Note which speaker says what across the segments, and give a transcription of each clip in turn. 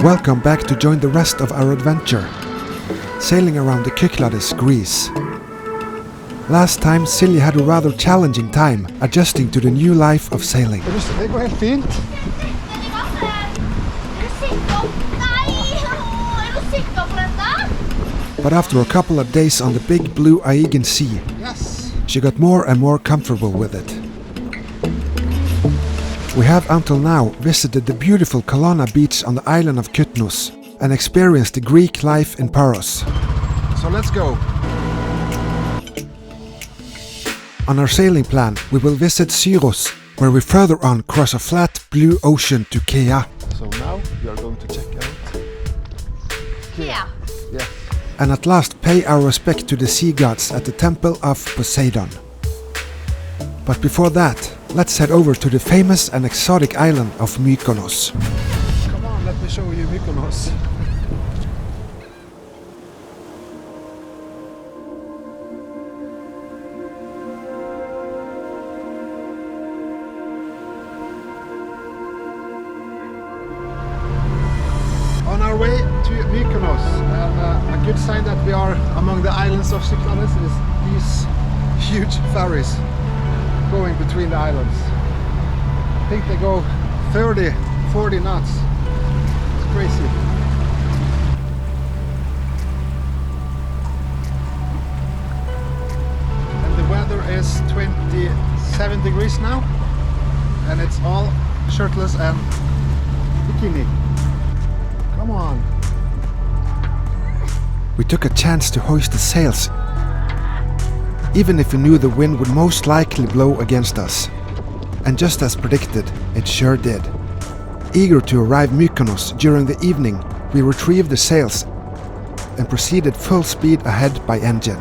Speaker 1: Welcome back to join the rest of our adventure, sailing around the Cyklades, Greece. Last time Silje had a rather challenging time adjusting to the new life of sailing.
Speaker 2: Det går helt fint.
Speaker 1: But after a couple of days on the big blue Aegean Sea, she got more and more comfortable with it. We have until now visited the beautiful Kalana beach on the island of Kytnos and experienced the Greek life in Paros.
Speaker 2: So let's go.
Speaker 1: On our sailing plan, we will visit Cyros, where we further on cross a flat blue ocean to Kea.
Speaker 2: So now we are going to check out Kea. Yes.
Speaker 1: And at last pay our respect to the sea gods at the temple of Poseidon. But before that, let's head over to the famous and exotic island of Mykonos.
Speaker 2: Come on, let me show you Mykonos. On our way to Mykonos, and a good sign that we are among the islands of Cyklades is these huge ferries going between the islands. I think they go 30, 40 knots. It's crazy. And the weather is 27 degrees now, and it's all shirtless and bikini. Come on.
Speaker 1: We took a chance to hoist the sails, even if we knew the wind would most likely blow against us. And just as predicted, it sure did. Eager to arrive Mykonos during the evening, we retrieved the sails and proceeded full speed ahead by engine.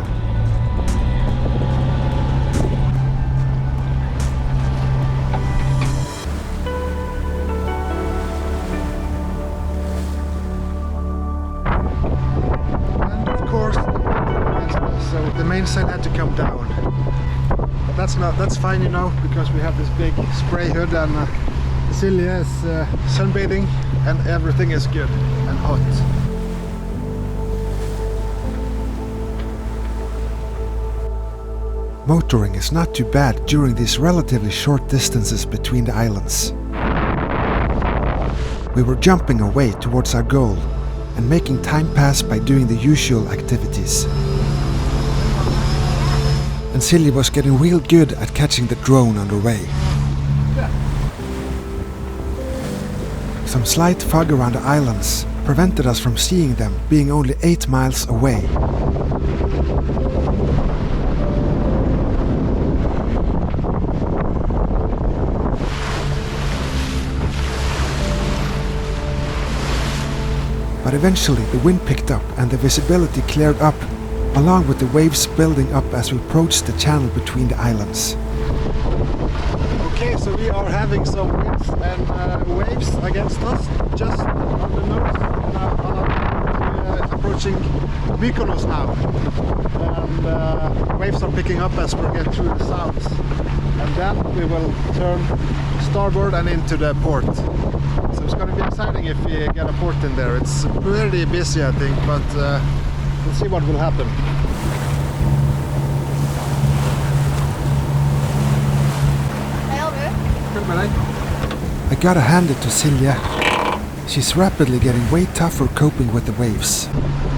Speaker 2: So the mainsail had to come down, but that's fine, you know, because we have this big spray hood and Silje is sunbathing and everything is good and hot.
Speaker 1: Motoring is not too bad during these relatively short distances between the islands. We were jumping away towards our goal and making time pass by doing the usual activities. And Silje was getting real good at catching the drone on the way. Some slight fog around the islands prevented us from seeing them, being only 8 miles away. But eventually the wind picked up and the visibility cleared up, along with the waves building up as we approached the channel between the islands.
Speaker 2: Okay, so we are having some winds and waves against us, just on the nose, and approaching Mykonos now. And waves are picking up as we get through the sounds. And then we will turn starboard and into the port. So it's going to be exciting if we get a port in there. It's pretty busy, I think, but we'll see what will happen.
Speaker 1: I gotta hand it to Silje. She's rapidly getting way tougher coping with the waves.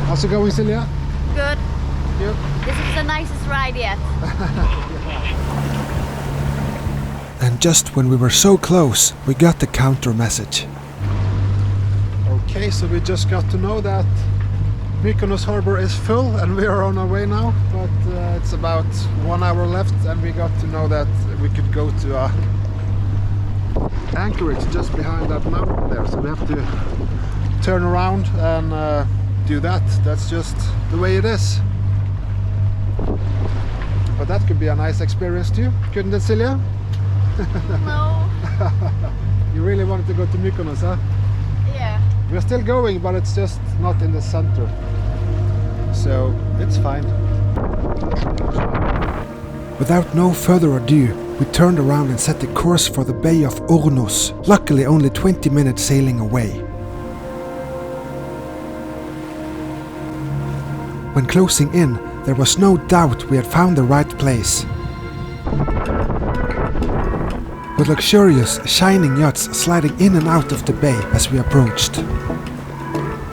Speaker 2: How's it going, Silje?
Speaker 3: Good.
Speaker 2: Good.
Speaker 3: This is the nicest ride yet.
Speaker 1: And just when we were so close, we got the counter message.
Speaker 2: Okay, so we just got to know that Mykonos harbor is full and we are on our way now, but it's about 1 hour left and we got to know that we could go to a anchorage just behind that mountain there, so we have to turn around and do that. That's just the way it is. But that could be a nice experience too, couldn't it, Silje?
Speaker 3: No.
Speaker 2: You really wanted to go to Mykonos, huh?
Speaker 3: Yeah.
Speaker 2: We're still going, but it's just not in the center, so it's fine.
Speaker 1: Without no further ado, we turned around and set the course for the Bay of Ornos, luckily only 20 minutes sailing away. When closing in, there was no doubt we had found the right place. With luxurious, shining yachts sliding in and out of the bay as we approached.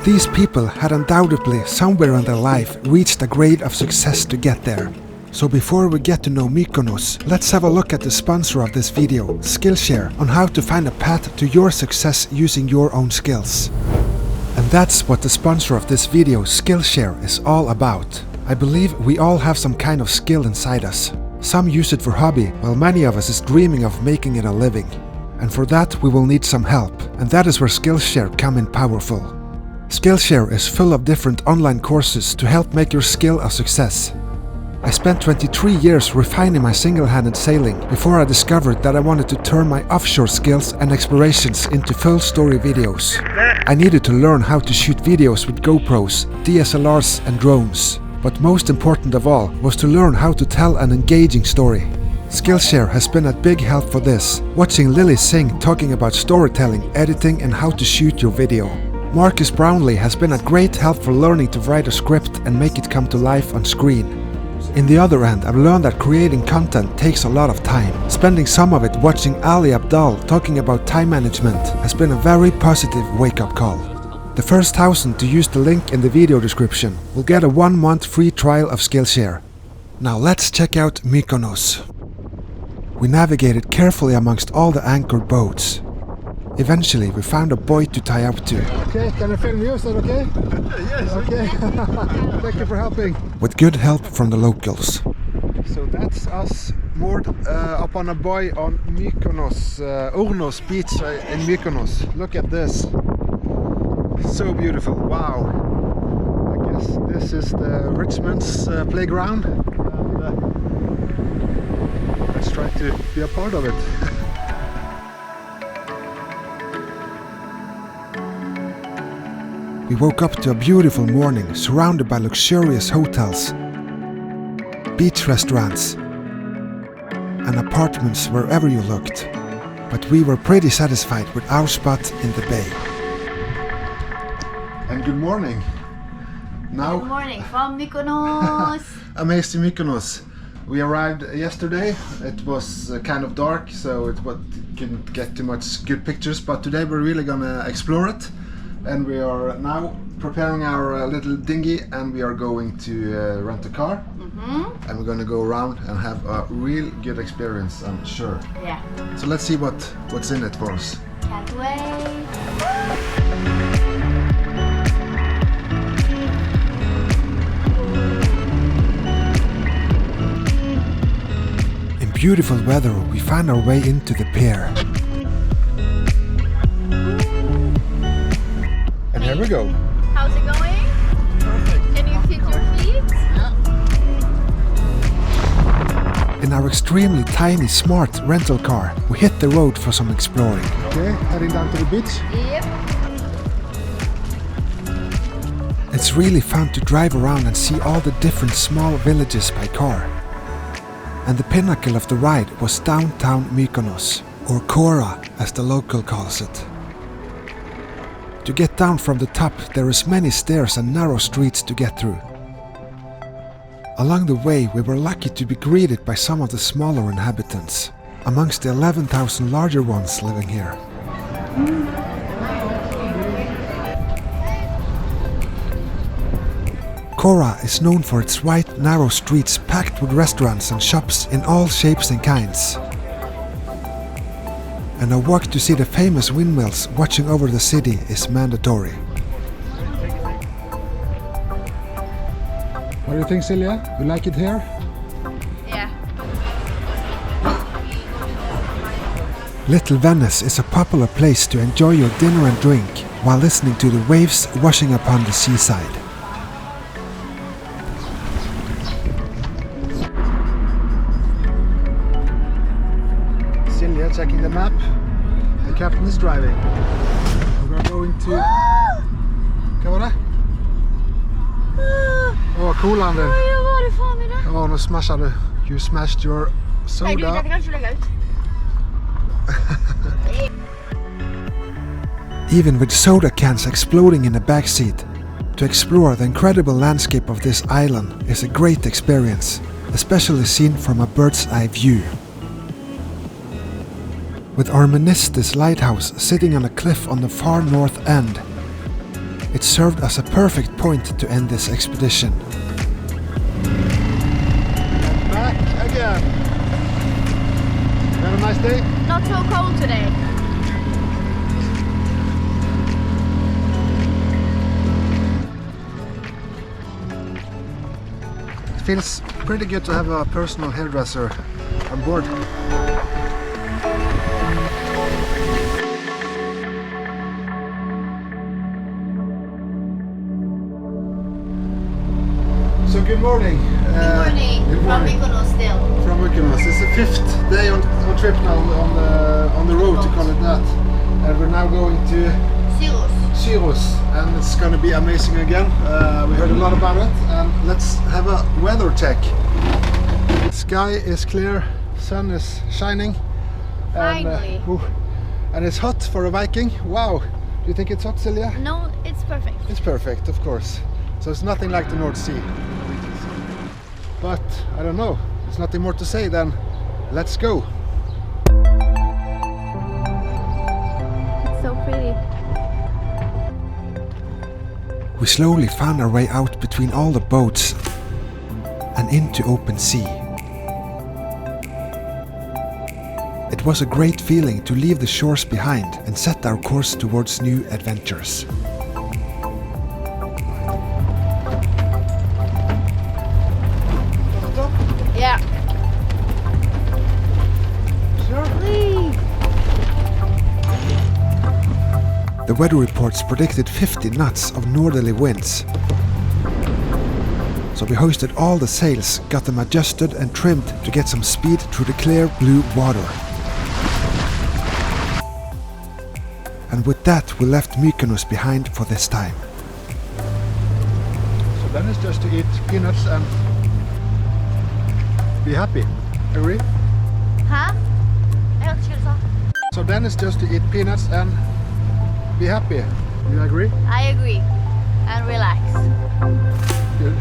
Speaker 1: These people had undoubtedly, somewhere in their life, reached a grade of success to get there. So before we get to know Mykonos, let's have a look at the sponsor of this video, Skillshare, on how to find a path to your success using your own skills. And that's what the sponsor of this video, Skillshare, is all about. I believe we all have some kind of skill inside us. Some use it for hobby, while many of us is dreaming of making it a living. And for that we will need some help, and that is where Skillshare come in powerful. Skillshare is full of different online courses to help make your skill a success. I spent 23 years refining my single-handed sailing before I discovered that I wanted to turn my offshore skills and explorations into full-story videos. I needed to learn how to shoot videos with GoPros, DSLRs and drones. But most important of all was to learn how to tell an engaging story. Skillshare has been a big help for this, watching Lily Singh talking about storytelling, editing and how to shoot your video. Marcus Brownlee has been a great help for learning to write a script and make it come to life on screen. In the other end, I've learned that creating content takes a lot of time. Spending some of it watching Ali Abdaal talking about time management has been a very positive wake-up call. The first 1,000 to use the link in the video description will get a 1-month free trial of Skillshare. Now let's check out Mykonos. We navigated carefully amongst all the anchored boats. Eventually we found a buoy to tie up to.
Speaker 2: Okay, can I film you? Is that okay? Yes. Okay. Thank you for helping.
Speaker 1: With good help from the locals.
Speaker 2: So that's us moored up on a buoy on Mykonos, Urnos beach in Mykonos. Look at this. So beautiful. Wow. I guess this is the Richmond's playground. And, let's try to be a part of it.
Speaker 1: We woke up to a beautiful morning surrounded by luxurious hotels, beach restaurants and apartments wherever you looked. But we were pretty satisfied with our spot in the bay.
Speaker 2: And good morning. Now,
Speaker 3: Good morning from Mykonos.
Speaker 2: amazing Mykonos. We arrived yesterday. It was kind of dark, so couldn't get too much good pictures. But today we're really gonna explore it. And we are now preparing our little dinghy, and we are going to rent a car. And we're going to go around and have a real good experience, I'm sure.
Speaker 3: Yeah.
Speaker 2: So let's see what's in it for us.
Speaker 3: Can't wait.
Speaker 1: In beautiful weather, we found our way into the pier.
Speaker 2: And here we go.
Speaker 3: How's it going?
Speaker 2: Perfect.
Speaker 3: Can you fit your feet?
Speaker 2: Yeah.
Speaker 1: In our extremely tiny, smart rental car, we hit the road for some exploring.
Speaker 2: Okay, heading down to the beach.
Speaker 3: Yep.
Speaker 1: It's really fun to drive around and see all the different small villages by car. And the pinnacle of the ride was downtown Mykonos, or Kora as the local calls it. To get down from the top, there is many stairs and narrow streets to get through. Along the way, we were lucky to be greeted by some of the smaller inhabitants, amongst the 11,000 larger ones living here. Kora is known for its wide, narrow streets packed with restaurants and shops in all shapes and kinds. And a walk to see the famous windmills watching over the city is mandatory.
Speaker 2: What do you think, Silje? You like it here?
Speaker 3: Yeah.
Speaker 1: Little Venice is a popular place to enjoy your dinner and drink while listening to the waves washing upon the seaside.
Speaker 2: Silje checking the map. The captain is driving. We're going to... Hva var det? Cool, Ander.
Speaker 3: Jag var det förmiddag.
Speaker 2: Nu smashade du. You smashed your
Speaker 3: Nej, du
Speaker 2: soda.
Speaker 3: kan kanske lägga ut.
Speaker 1: Even with soda cans exploding in the backseat, To explore the incredible landscape of this island is a great experience, especially seen from a bird's eye view. With Arministis lighthouse sitting on a cliff on the far north end, it served as a perfect point to end this expedition.
Speaker 2: And back again. Have a nice day.
Speaker 3: Not so cold today.
Speaker 2: It feels pretty good to have a personal hairdresser on board. So good morning.
Speaker 3: Good morning.
Speaker 2: Good
Speaker 3: From
Speaker 2: morning.
Speaker 3: Mykonos still.
Speaker 2: From Mykonos. It's the 5th day on trip now on the road, to call it that. And we're now going to Siljes, and it's going to be amazing again. We heard a lot about it, and let's have a weather check. Sky is clear, sun is shining,
Speaker 3: Finally.
Speaker 2: and it's hot for a Viking. Wow! Do you think it's hot, Silja?
Speaker 3: No, it's perfect.
Speaker 2: It's perfect, of course. So it's nothing like the North Sea. But I don't know. There's nothing more to say than let's go.
Speaker 3: It's so pretty.
Speaker 1: We slowly found our way out between all the boats and into open sea. It was a great feeling to leave the shores behind and set our course towards new adventures.
Speaker 3: Yeah.
Speaker 2: Sure.
Speaker 3: Please.
Speaker 1: The weather reports predicted 50 knots of northerly winds. So we hoisted all the sails, got them adjusted and trimmed to get some speed through the clear blue water. And with that we left Mykonos behind for this time.
Speaker 2: So then it's just to eat peanuts and be happy. Agree?
Speaker 3: Huh? Jag hörde vad du sa.
Speaker 2: So then it's just to eat peanuts and be happy. You agree?
Speaker 3: I agree. And relax.
Speaker 2: Good.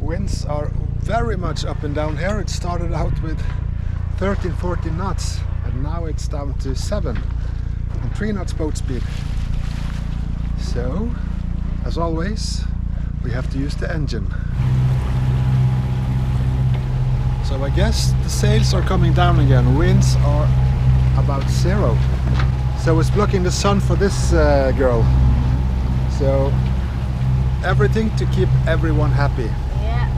Speaker 2: Winds are very much up and down here. It started out with 13-14 knots and now it's down to 7 and 3 knots boat speed. So, as always, we have to use the engine. So I guess the sails are coming down again. Winds are about 0. So it's blocking the sun for this girl. So everything to keep everyone happy.
Speaker 3: Yeah.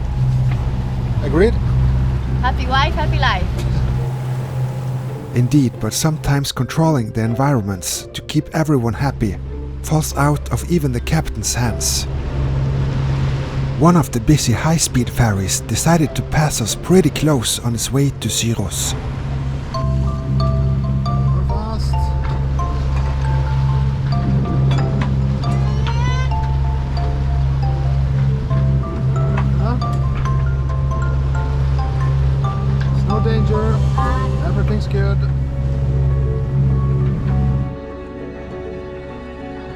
Speaker 2: Agreed?
Speaker 3: Happy wife, happy life.
Speaker 1: Indeed, but sometimes controlling the environments to keep everyone happy falls out of even the captain's hands. One of the busy high-speed ferries decided to pass us pretty close on its way to Siljes.
Speaker 2: Go fast. Huh? There's no danger. Everything's good.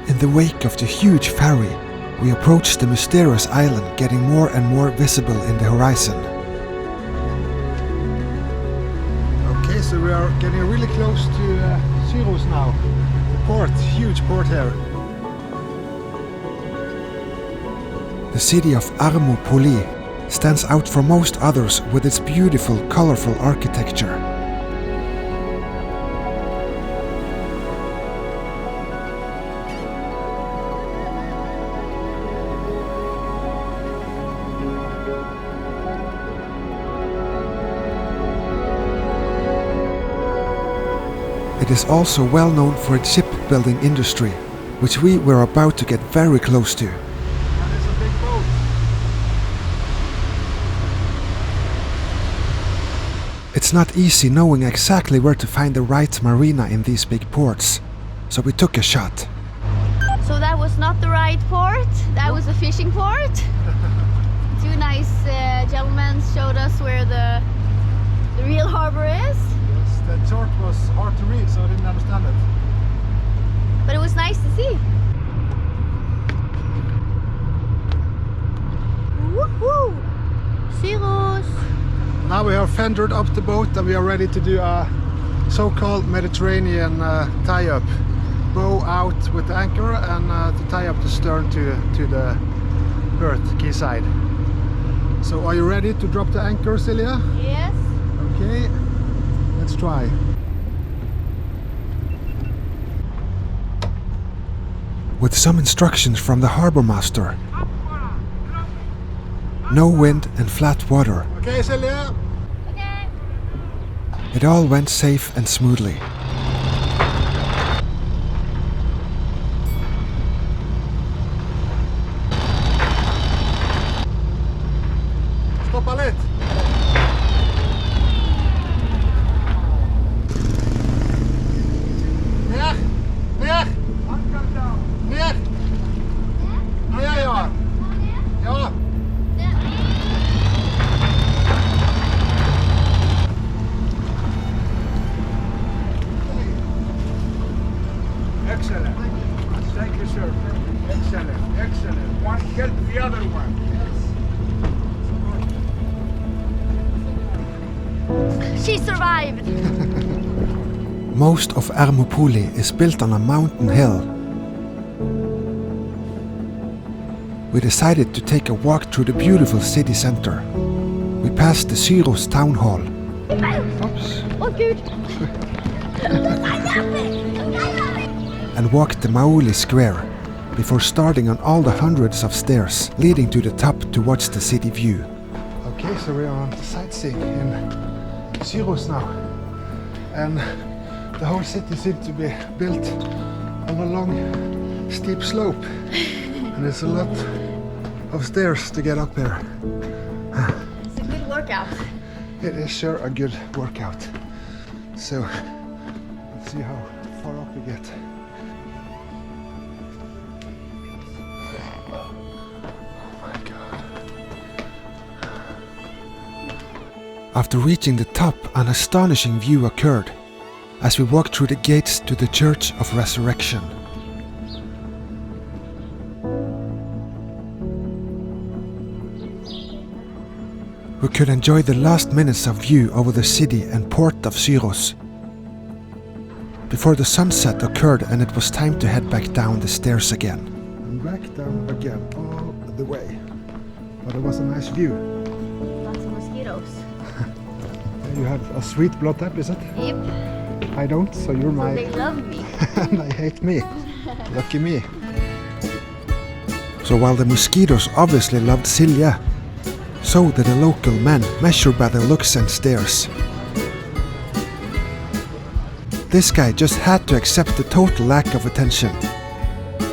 Speaker 1: In the wake of the huge ferry, we approached the mysterious island, getting more and more visible in the horizon.
Speaker 2: Okay, so we are getting really close to Siljes now. The port, huge port here.
Speaker 1: The city of Armopoli stands out from most others with its beautiful, colorful architecture. It is also well known for its shipbuilding industry, which we were about to get very close to.
Speaker 2: And it's a big boat.
Speaker 1: It's not easy knowing exactly where to find the right marina in these big ports, so we took a shot.
Speaker 3: So that was not the right port. That was a fishing port. Two nice gentlemen showed us where the real harbor is.
Speaker 2: Yes, the chart was hard to read, so we have fendered up the boat and we are ready to do a so-called Mediterranean tie-up. Bow out with the anchor and to tie up the stern to the berth, quayside. So are you ready to drop the anchor, Silje?
Speaker 3: Yes.
Speaker 2: Okay, let's try.
Speaker 1: With some instructions from the harbor master. No wind and flat water.
Speaker 2: Okay, Silje.
Speaker 3: Okay.
Speaker 1: It all went safe and smoothly.
Speaker 2: Stoppa litt. Ned. Ned. Ned. Ja. Ja.
Speaker 4: Excellent. Thank you, sir. Excellent. Excellent. One help the other one.
Speaker 3: She survived.
Speaker 1: Most of Ermopoli is built on a mountain hill. We decided to take a walk through the beautiful city center. We passed the Syros town hall.
Speaker 2: Oops.
Speaker 3: Åh gud.
Speaker 1: And walked the Maoli Square before starting on all the hundreds of stairs leading to the top to watch the city view.
Speaker 2: Okay, so we are on sightseeing in Cyprus now, and the whole city seems to be built on a long, steep slope, and there's a lot of stairs to get up there.
Speaker 3: It's a good workout.
Speaker 2: It is sure a good workout. So let's see how far up we get. Oh my God.
Speaker 1: After reaching the top, an astonishing view occurred as we walked through the gates to the Church of Resurrection. We could enjoy the last minutes of view over the city and port of Syros before the sunset occurred and it was time to head back down the stairs again.
Speaker 2: And back down again, all the way. But it was a nice view.
Speaker 3: Lots of mosquitoes.
Speaker 2: You have a sweet blood type, is it?
Speaker 3: Yep.
Speaker 2: I don't, so you're my...
Speaker 3: They love me.
Speaker 2: and I hate me. Lucky me.
Speaker 1: So while the mosquitoes obviously loved Silje, so did the local men, measured by their looks and stares. This guy just had to accept the total lack of attention.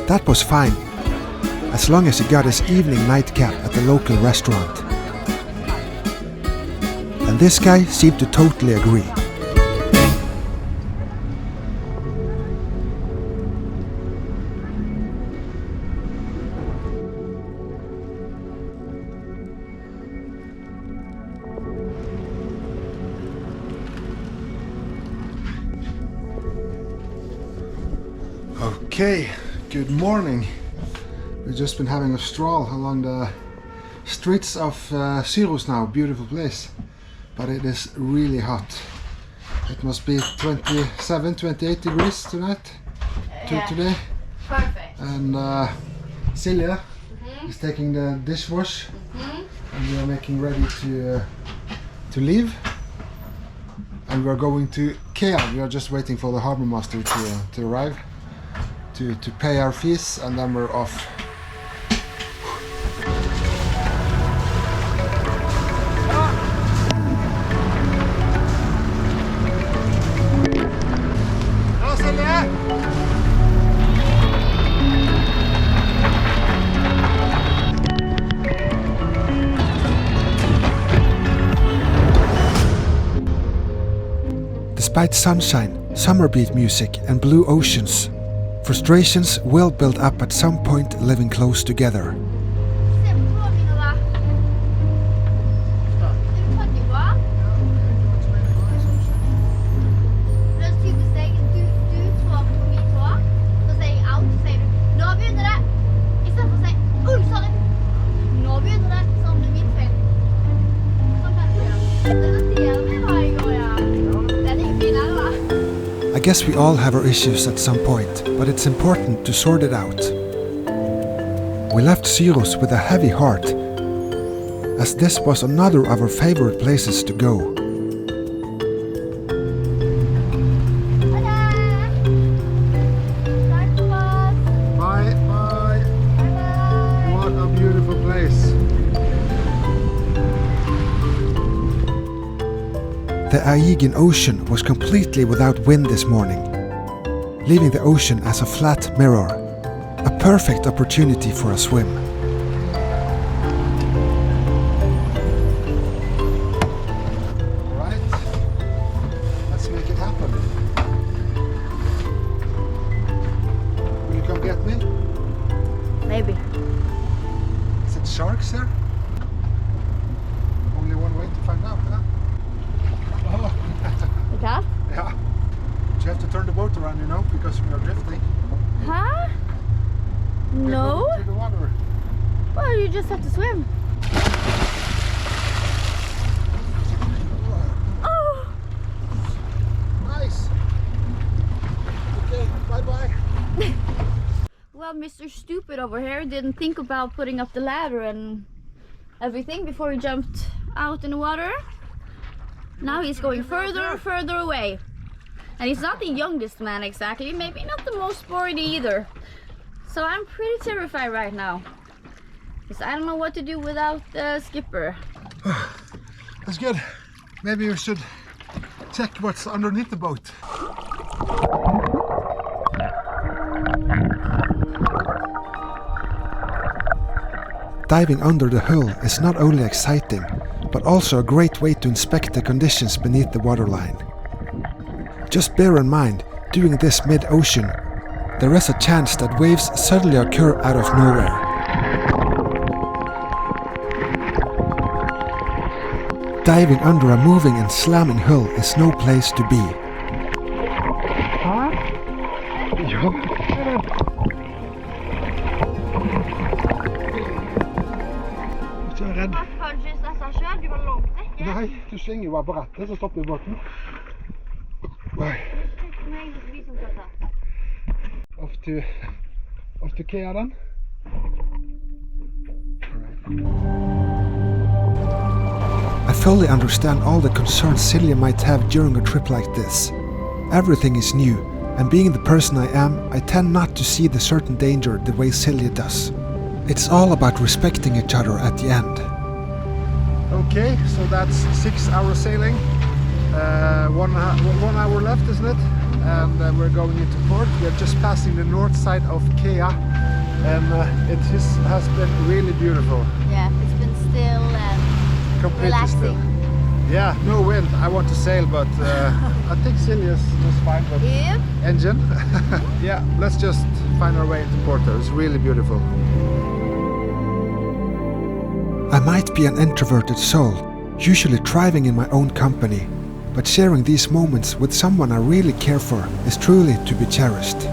Speaker 1: That was fine, as long as he got his evening nightcap at the local restaurant. And this guy seemed to totally agree.
Speaker 2: Okay, good morning. We've just been having a stroll along the streets of Syros now, beautiful place. But it is really hot. It must be 27, 28 degrees tonight, today.
Speaker 3: Perfect.
Speaker 2: And Silje is taking the dishwash, and we are making ready to leave. And we are going to Kea. We are just waiting for the harbor master to arrive, to pay our fees, and then we're off.
Speaker 1: Despite sunshine, summer beat music and blue oceans, frustrations will build up at some point living close together.
Speaker 3: Se på tårene da. Er du fattig på? Det er typisk deg. Du trår på min tå. Så sier jeg out, så sier du, nå begynner det. I stedet for å si, sorry. Nå begynner det, som det er min feil. Sånn kan du gjøre.
Speaker 1: guess we all have our issues at some point, but it's important to sort it out. We left Cyklades with a heavy heart, as this was another of our favorite places to go.
Speaker 2: Bye, bye. What a beautiful place.
Speaker 1: The Aegean Ocean was completely without wind this morning, leaving the ocean as a flat mirror, a perfect opportunity for a swim.
Speaker 2: Right, let's make it happen. Will you come get me?
Speaker 3: Maybe.
Speaker 2: Is it sharks there? Only one way to find out, huh? Oh.
Speaker 3: Yeah?
Speaker 2: Yeah. But you have to turn the boat around, you know, because we are drifting.
Speaker 3: Huh?
Speaker 2: We're
Speaker 3: No?
Speaker 2: going through the water.
Speaker 3: Well, you just have to swim. Oh!
Speaker 2: Nice. Okay, bye-bye.
Speaker 3: Well, Mr. Stupid over here didn't think about putting up the ladder and everything before he jumped out in the water. Now he's going further and further away. And he's not the youngest man exactly, maybe not the most sporty either. So I'm pretty terrified right now. Because I don't know what to do without the skipper.
Speaker 2: That's good. Maybe you should check what's underneath the boat.
Speaker 1: Diving under the hull is not only exciting, but also a great way to inspect the conditions beneath the waterline. Just bear in mind, doing this mid-ocean, there is a chance that waves suddenly occur out of nowhere. Diving under a moving and slamming hull is no place to be.
Speaker 2: Nei, du svinger jo bare på rattet, så stopper båten. Off to Kea then.
Speaker 1: I fully understand all the concerns Silje might have during a trip like this. Everything is new, and being the person I am, I tend not to see the certain danger the way Silje does. It's all about respecting each other at the end.
Speaker 2: Okay, so that's 6 hours sailing. 1 hour left, isn't it? And we're going into port. We are just passing the north side of Kea, and it has been really beautiful.
Speaker 3: Yeah, it's been still and
Speaker 2: Completely
Speaker 3: relaxing.
Speaker 2: still. Yeah, no wind. I want to sail, but I think Siljes was fine with
Speaker 3: Yep.
Speaker 2: engine. Yeah, let's just find our way into port there. It's really beautiful.
Speaker 1: I might be an introverted soul, usually thriving in my own company, but sharing these moments with someone I really care for is truly to be cherished.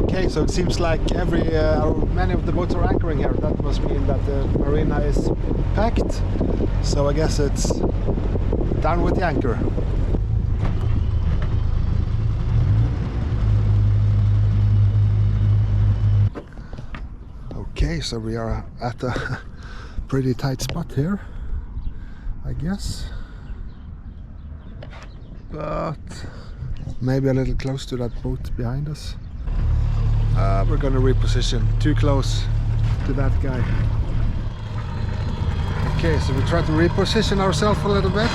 Speaker 2: Okay, so it seems like many of the boats are anchoring here. That must mean that the marina is packed. So I guess it's down with the anchor. Okay, so we are at a pretty tight spot here, I guess. But maybe a little close to that boat behind us. We're gonna reposition too close to that guy. Okay, so we try to reposition ourselves a little bit.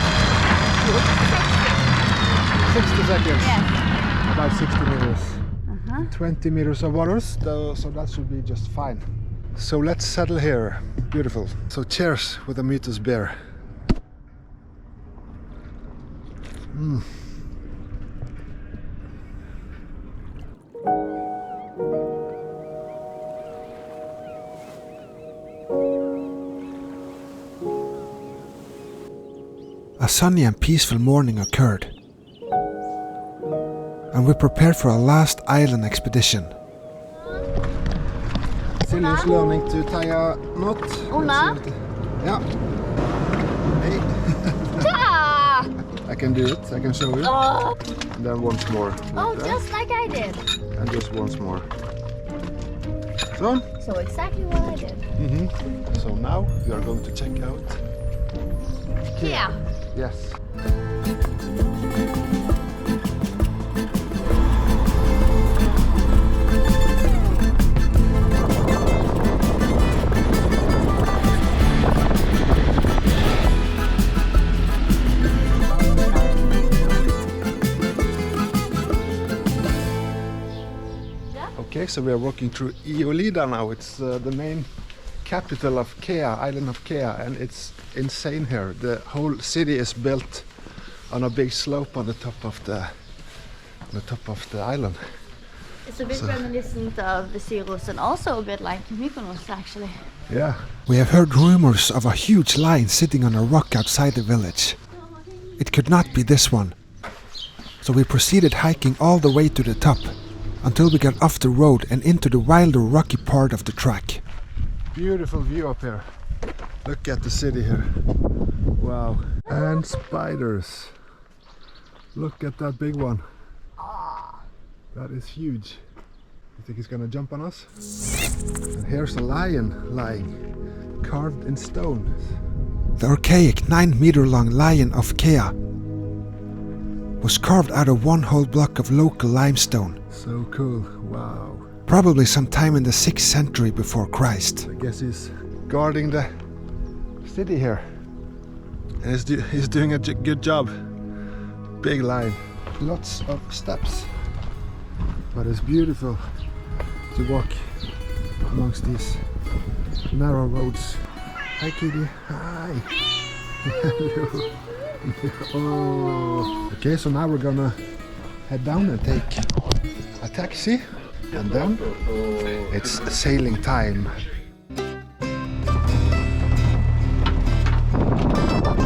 Speaker 2: 60 seconds.
Speaker 3: Yeah.
Speaker 2: About 60 meters. 20 meters of waters, so that should be just fine. So let's settle here. Beautiful. So cheers with a Mythos beer.
Speaker 1: A sunny and peaceful morning occurred, and we prepared for our last island expedition.
Speaker 2: Silje is learning to tie a knot.
Speaker 3: Una?
Speaker 2: Yeah. Hey.
Speaker 3: Ah!
Speaker 2: I can do it. I can show you.
Speaker 3: Oh,
Speaker 2: And then once more.
Speaker 3: oh,
Speaker 2: Like that.
Speaker 3: just like I did.
Speaker 2: And just once more. So.
Speaker 3: So exactly what I did.
Speaker 2: So now we are going to check out.
Speaker 3: Yeah.
Speaker 2: Yes. Okay, so we are walking through Iolida now. It's the main capital of Kea, island of Kea, and it's insane here. The whole city is built on a big slope on the top of the island.
Speaker 3: It's a bit reminiscent of the Siljes and also a bit like Mykonos actually.
Speaker 2: Yeah.
Speaker 1: We have heard rumors of a huge lion sitting on a rock outside the village. It could not be this one. So we proceeded hiking all the way to the top, until we got off the road and into the wilder rocky part of the track.
Speaker 2: Beautiful view up here. Look at the city here. Wow. And spiders. Look at that big one. That is huge. You think he's gonna jump on us? And here's a lion lying, carved in stone.
Speaker 1: The archaic 9-meter-long Lion of Kea was carved out of one whole block of local limestone,
Speaker 2: So cool. Wow.
Speaker 1: probably sometime in the 6th century before Christ.
Speaker 2: I guess he's guarding the city here. And he's doing a good job. Big lion. Lots of steps. But it's beautiful to walk amongst these narrow roads. Hi kitty. Hi. Hello. Oh. Okay, so now we're gonna head down and take a taxi. And then it's sailing time.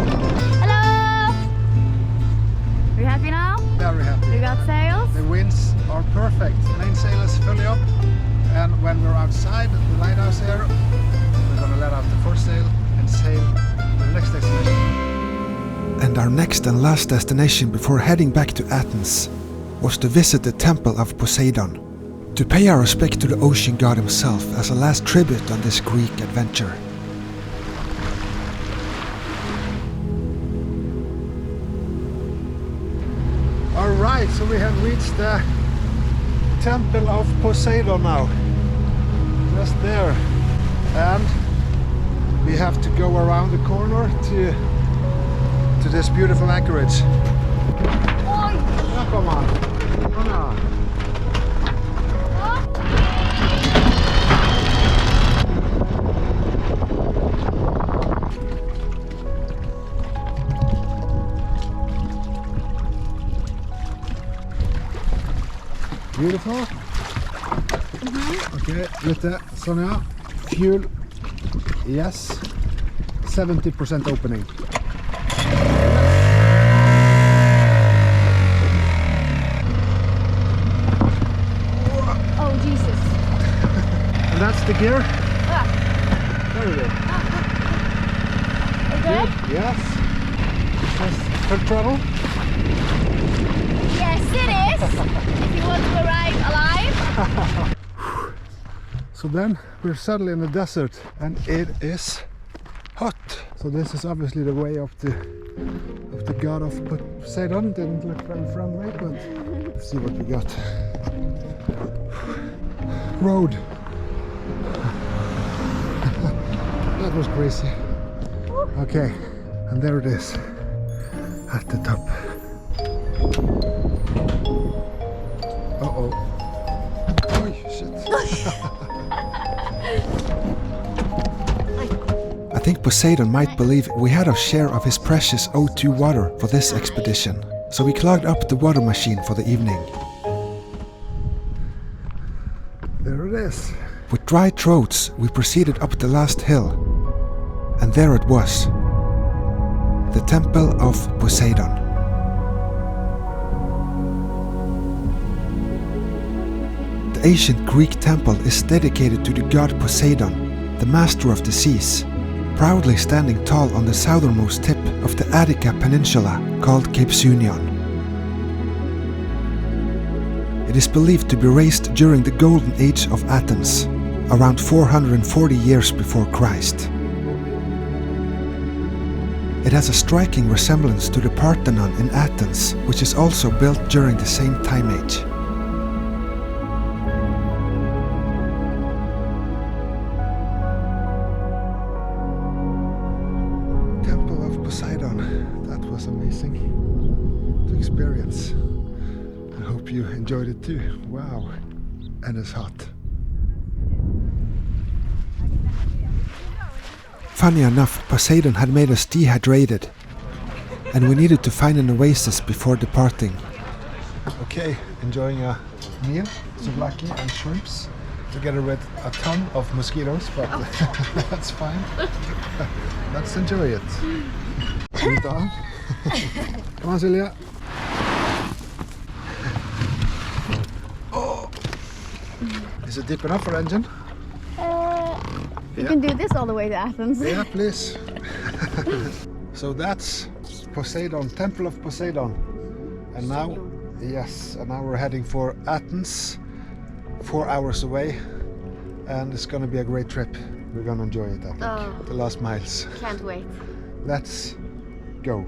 Speaker 3: Hello! Are you happy now?
Speaker 2: Very happy.
Speaker 3: You got sails?
Speaker 2: The winds are perfect. Mainsail is fully up. And when we're outside the lighthouse here, we're gonna let out the foresail and sail to the next destination.
Speaker 1: And our next and last destination before heading back to Athens was to visit the temple of Poseidon, to pay our respect to the ocean god himself as a last tribute on this Greek adventure.
Speaker 2: Alright, so we have reached the temple of Poseidon now. Just there. And we have to go around the corner to this beautiful anchorage. Ja, kom aan. Kom aan. Beautiful. Okay, lite sånn ja. Fuel. Yes. 70% opening.
Speaker 3: Oh Jesus.
Speaker 2: And that's the gear.
Speaker 3: Ah,
Speaker 2: Very good.
Speaker 3: okay.
Speaker 2: Good. Yes. Just full throttle.
Speaker 3: Yes it is. If you want to arrive alive.
Speaker 2: So then we're suddenly in the desert and it is hot. So this is obviously the way of the god of Poseidon. Didn't look very friendly, but let's see what we got. Road. That was crazy. Okay, and there it is at the top. Uh-oh. Oh, shit.
Speaker 1: I think Poseidon might believe we had our share of his precious O2 water for this expedition, so we clogged up the water machine for the evening.
Speaker 2: There it is.
Speaker 1: With dry throats, we proceeded up the last hill, and there it was, the Temple of Poseidon. The ancient Greek temple is dedicated to the god Poseidon, the master of the seas, proudly standing tall on the southernmost tip of the Attica Peninsula called Cape Sunion. It is believed to be raised during the Golden Age of Athens, around 440 years before Christ. It has a striking resemblance to the Parthenon in Athens, which is also built during the same time age.
Speaker 2: Temple of Poseidon. That was amazing to experience. I hope you enjoyed it too. Wow. And it's hot.
Speaker 1: Funny enough, Poseidon had made us dehydrated, and we needed to find an oasis before departing.
Speaker 2: Okay, enjoying a meal, souvlaki and shrimps, together with a ton of mosquitoes, but that's fine. Let's enjoy it. Breathe on. Come on, Silje. Oh. Is it deep enough for engine?
Speaker 3: You can do this all the way to Athens.
Speaker 2: Yeah, please. So that's Poseidon, Temple of Poseidon. And now, yes, and now we're heading for Athens, 4 hours away. And it's gonna be a great trip. We're gonna enjoy it, I think.
Speaker 3: Oh.
Speaker 2: The last miles.
Speaker 3: Can't wait.
Speaker 2: Let's go.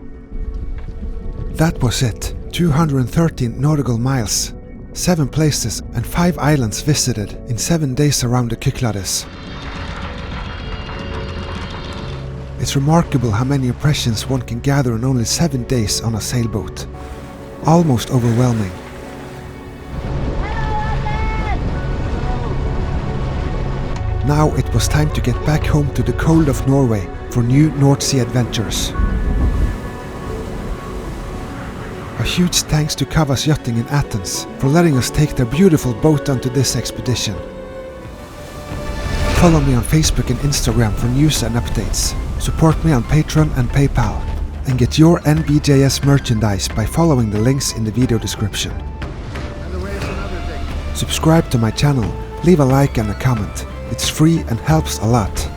Speaker 1: That was it, 213 nautical miles, 7 places and 5 islands visited in 7 days around the Cyklades. It's remarkable how many impressions one can gather in only 7 days on a sailboat. Almost overwhelming. Now it was time to get back home to the cold of Norway for new North Sea adventures. A huge thanks to Kavas Yachting in Athens for letting us take their beautiful boat onto this expedition. Follow me on Facebook and Instagram for news and updates. Support me on Patreon and PayPal. And get your NBJS merchandise by following the links in the video description.
Speaker 2: And the way is another thing.
Speaker 1: Subscribe to my channel, leave a like and a comment. It's free and helps a lot.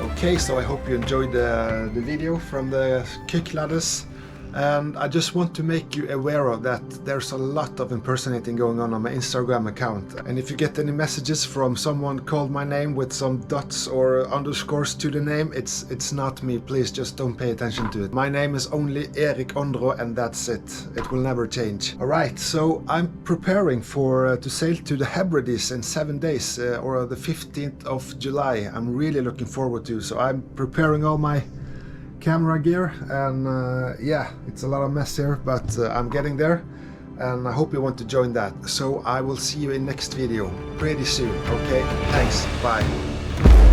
Speaker 2: Okay, so I hope you enjoyed the video from the Cyklades. And I just want to make you aware of that there's a lot of impersonating going on my Instagram account. And if you get any messages from someone called my name with some dots or underscores to the name, it's not me. Please just don't pay attention to it. My name is only Erik and that's it. It will never change. Alright, so I'm preparing for to sail to the Hebrides in 7 days or the 15th of July. I'm really looking forward to. So I'm preparing all my camera gear and yeah, it's a lot of mess here, but I'm getting there and I hope you want to join that. So I will see you in next video pretty soon. Okay, thanks, bye.